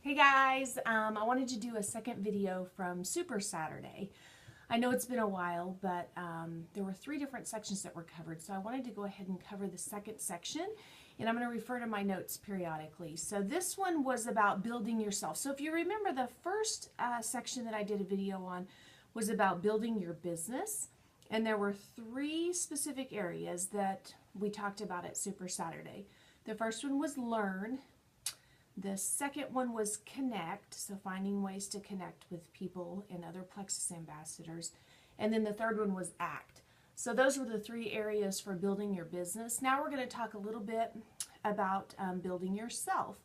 Hey guys, I wanted to do a second video from Super Saturday. I know it's been a while, but there were 3 different sections that were covered, so I wanted to go ahead and cover the second section, and I'm going to refer to my notes periodically. So this one was about building yourself. So if you remember, the first section that I did a video on was about building your business, and there were 3 specific areas that we talked about at Super Saturday. The first one was learn. The second one was connect, so finding ways to connect with people and other Plexus ambassadors. And then the third one was act. So those were the 3 areas for building your business. Now we're going to talk a little bit about building yourself.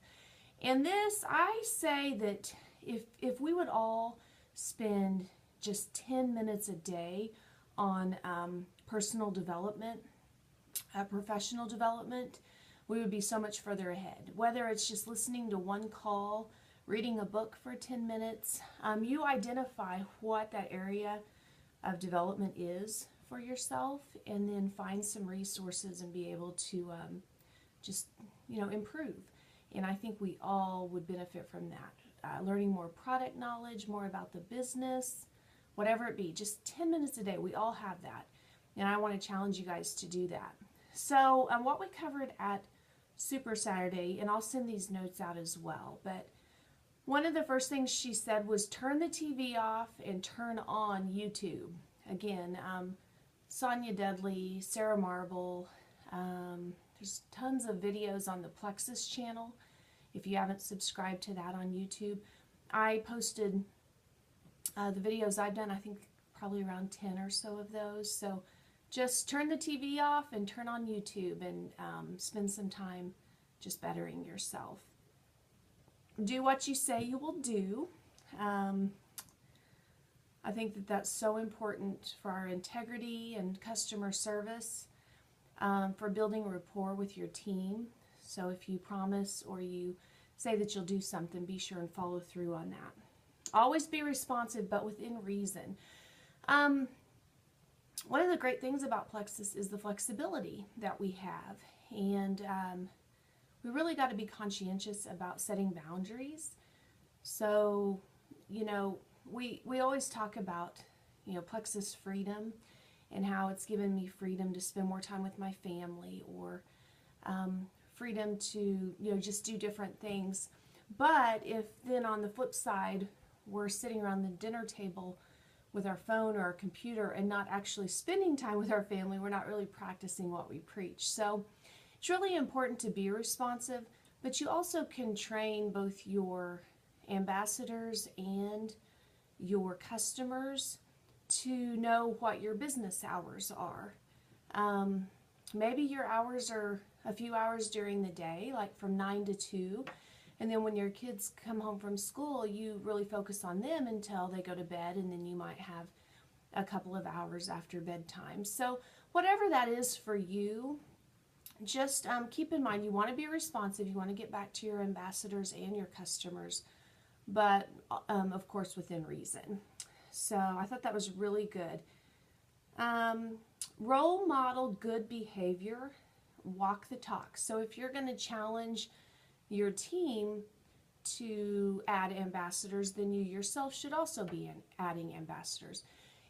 And this, I say that if we would all spend just 10 minutes a day on personal development, professional development, we would be so much further ahead. Whether it's just listening to one call, reading a book for 10 minutes, you identify what that area of development is for yourself, and then find some resources and be able to just, improve. And I think we all would benefit from that. Learning more product knowledge, more about the business, whatever it be, just 10 minutes a day. We all have that. And I want to challenge you guys to do that. So what we covered at Super Saturday, and I'll send these notes out as well, but one of the first things she said was turn the TV off and turn on YouTube. Again, Sonia Dudley, Sarah Marble, there's tons of videos on the Plexus channel. If you haven't subscribed to that on YouTube, I posted the videos I've done, I think probably around 10 or so of those. So just turn the TV off and turn on YouTube and spend some time just bettering yourself. Do what you say you will do. I think that that's so important for our integrity and customer service, for building rapport with your team. So if you promise or you say that you'll do something, be sure and follow through on that. Always be responsive, but within reason. One of the great things about Plexus is the flexibility that we have, and we really got to be conscientious about setting boundaries. So, we always talk about, Plexus freedom and how it's given me freedom to spend more time with my family, or freedom to, just do different things. But if then on the flip side, we're sitting around the dinner table with our phone or our computer and not actually spending time with our family, we're not really practicing what we preach. So it's really important to be responsive, but you also can train both your ambassadors and your customers to know what your business hours are. Maybe your hours are a few hours during the day, like from 9 to 2. And then when your kids come home from school, you really focus on them until they go to bed, and then you might have a couple of hours after bedtime. So whatever that is for you, just keep in mind you want to be responsive. You want to get back to your ambassadors and your customers, but of course within reason. So I thought that was really good. Role model good behavior, walk the talk. So if you're going to challenge your team to add ambassadors, then you yourself should also be adding ambassadors.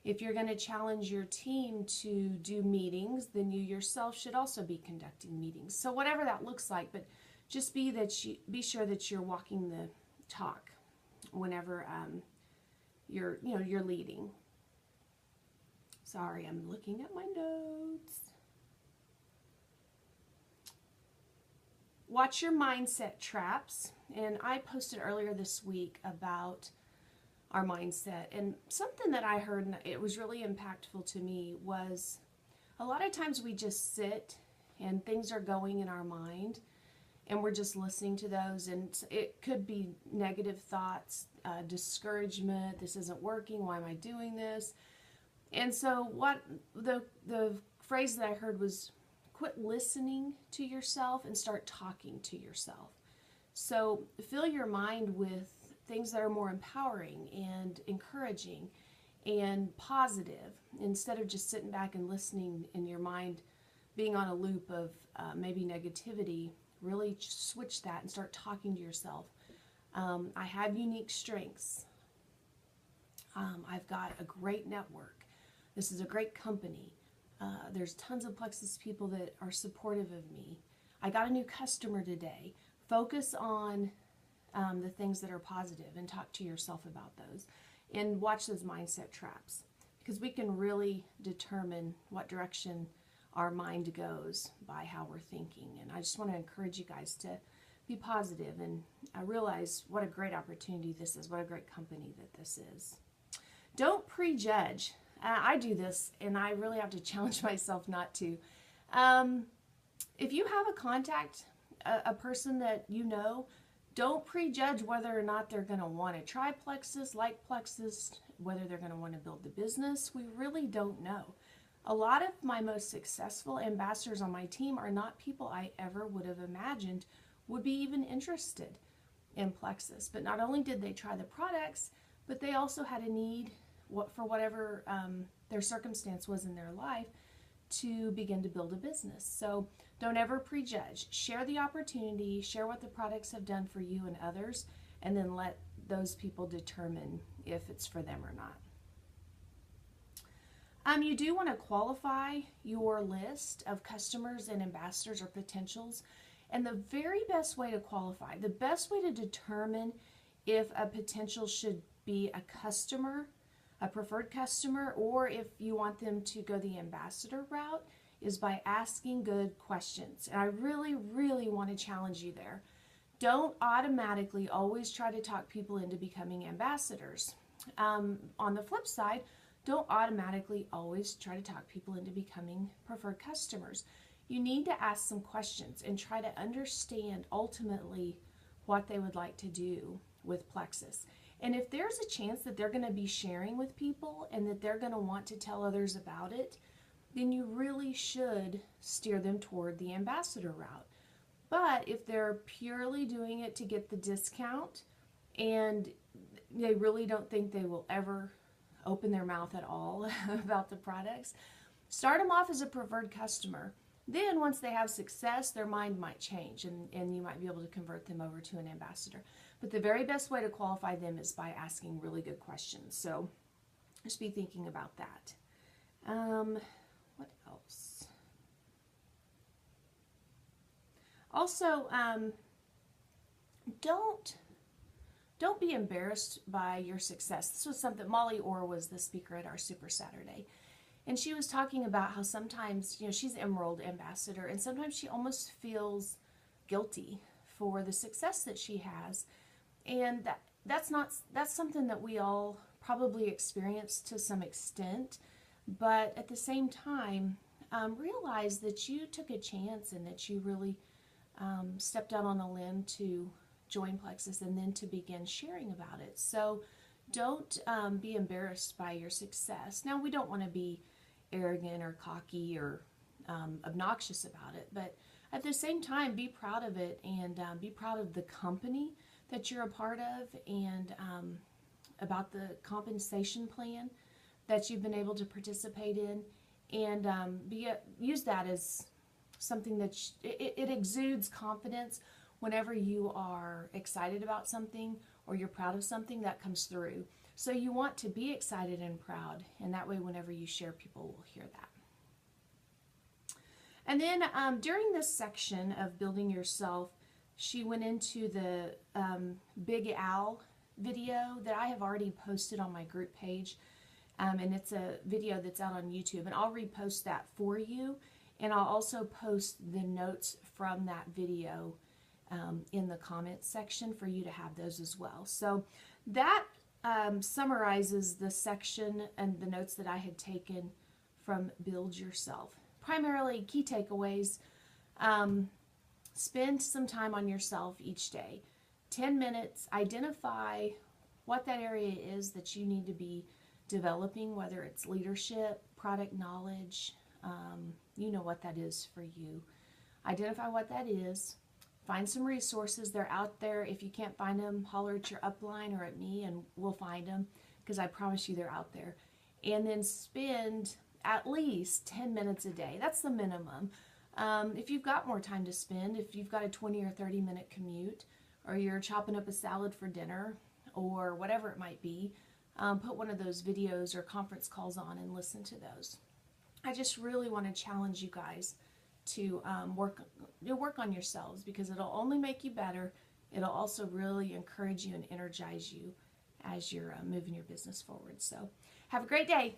If you're going to challenge your team to do meetings, then you yourself should also be conducting meetings. So whatever that looks like, but just be sure that you're walking the talk whenever you're leading. Sorry, I'm looking at my notes. Watch your mindset traps, and I posted earlier this week about our mindset, and something that I heard, and it was really impactful to me, was a lot of times we just sit and things are going in our mind and we're just listening to those, and it could be negative thoughts, discouragement, this isn't working, why am I doing this? And so what the phrase that I heard was, quit listening to yourself and start talking to yourself. So fill your mind with things that are more empowering and encouraging and positive, instead of just sitting back and listening in your mind being on a loop of maybe negativity. Really switch that and start talking to yourself I have unique strengths. I've got a great network. This is a great company. There's tons of Plexus people that are supportive of me. I got a new customer today. Focus on the things that are positive and talk to yourself about those. And watch those mindset traps, because we can really determine what direction our mind goes by how we're thinking. And I just want to encourage you guys to be positive, and I realize what a great opportunity this is, what a great company that this is. Don't prejudge. I do this, and I really have to challenge myself not to. If you have a contact, a person that you know, don't prejudge whether or not they're going to want to try Plexus, like Plexus, whether they're going to want to build the business. We really don't know. A lot of my most successful ambassadors on my team are not people I ever would have imagined would be even interested in Plexus. But not only did they try the products, but they also had a need for whatever their circumstance was in their life to begin to build a business. So don't ever prejudge. Share the opportunity, share what the products have done for you and others, and then let those people determine if it's for them or not. You do want to qualify your list of customers and ambassadors or potentials. And the very best way to qualify, the best way to determine if a potential should be a customer, a preferred customer, or if you want them to go the ambassador route, is by asking good questions. And I really, really want to challenge you there. Don't automatically always try to talk people into becoming ambassadors. On the flip side, don't automatically always try to talk people into becoming preferred customers. You need to ask some questions and try to understand ultimately what they would like to do with Plexus. And if there's a chance that they're going to be sharing with people and that they're going to want to tell others about it, then you really should steer them toward the ambassador route. But if they're purely doing it to get the discount and they really don't think they will ever open their mouth at all about the products, start them off as a preferred customer. Then once they have success, their mind might change and you might be able to convert them over to an ambassador. But the very best way to qualify them is by asking really good questions. So just be thinking about that. What else? Also, don't be embarrassed by your success. This was something, Molly Orr was the speaker at our Super Saturday. And she was talking about how sometimes, she's Emerald Ambassador, and sometimes she almost feels guilty for the success that she has. And that's something that we all probably experience to some extent. But at the same time, realize that you took a chance and that you really stepped out on a limb to join Plexus and then to begin sharing about it. So don't be embarrassed by your success. Now, we don't want to be arrogant or cocky or obnoxious about it, but at the same time, be proud of it and be proud of the company that you're a part of and about the compensation plan that you've been able to participate in, and use that as something that it exudes confidence. Whenever you are excited about something or you're proud of something, that comes through. So you want to be excited and proud, and that way whenever you share, people will hear that. And then during this section of building yourself, she went into the Big Owl video that I have already posted on my group page. And it's a video that's out on YouTube, and I'll repost that for you. And I'll also post the notes from that video in the comments section for you to have those as well. So that summarizes the section and the notes that I had taken from Build Yourself. Primarily key takeaways. Spend some time on yourself each day. 10 minutes. Identify what that area is that you need to be developing, whether it's leadership, product knowledge, you know what that is for you. Identify what that is. Find some resources. They're out there. If you can't find them, holler at your upline or at me and we'll find them, because I promise you they're out there. And then spend at least 10 minutes a day. That's the minimum. If you've got more time to spend, if you've got a 20 or 30 minute commute, or you're chopping up a salad for dinner, or whatever it might be, put one of those videos or conference calls on and listen to those. I just really want to challenge you guys to work on yourselves, because it'll only make you better. It'll also really encourage you and energize you as you're moving your business forward. So have a great day.